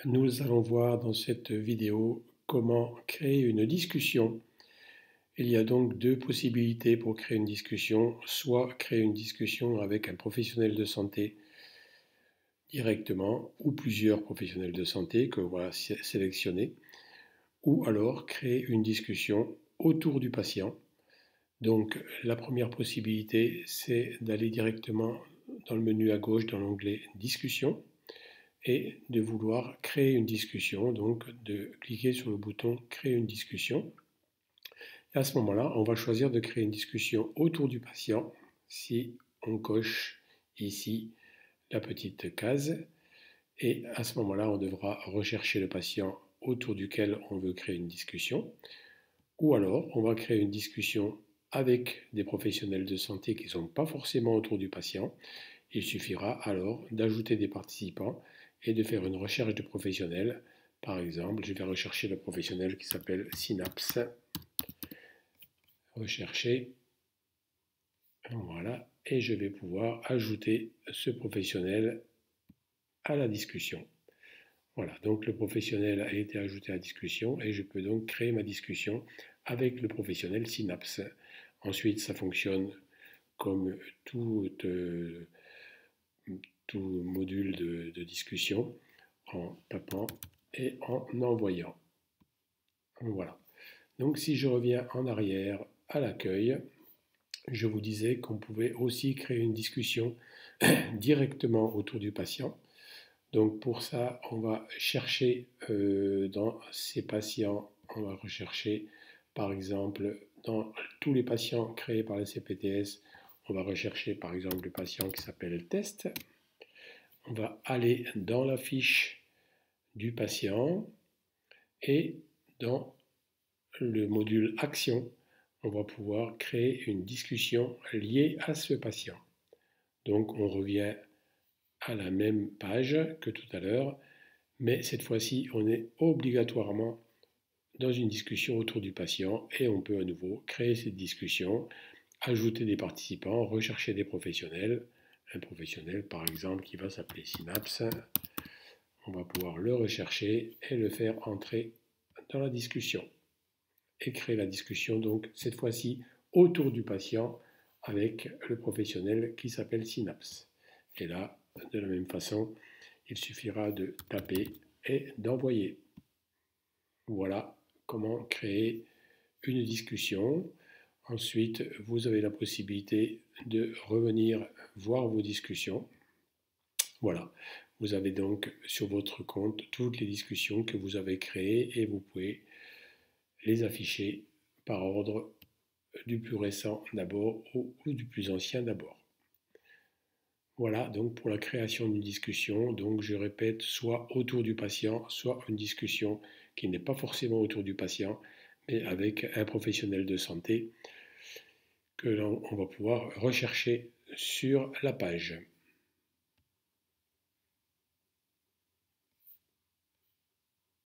Nous allons voir dans cette vidéo comment créer une discussion. Il y a donc deux possibilités pour créer une discussion, soit créer une discussion avec un professionnel de santé directement ou plusieurs professionnels de santé que l'on va sélectionner, ou alors créer une discussion autour du patient. Donc la première possibilité, c'est d'aller directement dans le menu à gauche dans l'onglet Discussion et de vouloir créer une discussion, donc de cliquer sur le bouton Créer une discussion. Et à ce moment-là, on va choisir de créer une discussion autour du patient si on coche ici la petite case. Et à ce moment-là, on devra rechercher le patient autour duquel on veut créer une discussion. Ou alors, on va créer une discussion avec des professionnels de santé qui ne sont pas forcément autour du patient. Il suffira alors d'ajouter des participants et de faire une recherche de professionnels. Par exemple, je vais rechercher le professionnel qui s'appelle Synapse. Rechercher. Voilà. Et je vais pouvoir ajouter ce professionnel à la discussion. Voilà, donc le professionnel a été ajouté à la discussion et je peux donc créer ma discussion avec le professionnel Synapse. Ensuite, ça fonctionne comme tout module de discussion en tapant et en envoyant. Voilà. Donc si je reviens en arrière à l'accueil, je vous disais qu'on pouvait aussi créer une discussion directement autour du patient. Donc pour ça, on va chercher dans ces patients, on va rechercher par exemple dans tous les patients créés par la CPTS, on va rechercher par exemple le patient qui s'appelle test. On va aller dans la fiche du patient et dans le module action, on va pouvoir créer une discussion liée à ce patient. Donc on revient à la même page que tout à l'heure, mais cette fois-ci on est obligatoirement dans une discussion autour du patient et on peut à nouveau créer cette discussion, ajouter des participants, rechercher des professionnels, un professionnel par exemple qui va s'appeler Synapse. On va pouvoir le rechercher et le faire entrer dans la discussion. Et créer la discussion, donc cette fois-ci autour du patient avec le professionnel qui s'appelle Synapse. Et là, de la même façon, il suffira de taper et d'envoyer. Voilà comment créer une discussion. Ensuite, vous avez la possibilité de revenir voir vos discussions. Voilà, vous avez donc sur votre compte toutes les discussions que vous avez créées et vous pouvez les afficher par ordre du plus récent d'abord ou du plus ancien d'abord. Voilà donc pour la création d'une discussion. Donc je répète, soit autour du patient, soit une discussion qui n'est pas forcément autour du patient, mais avec un professionnel de santé que l'on va pouvoir rechercher sur la page.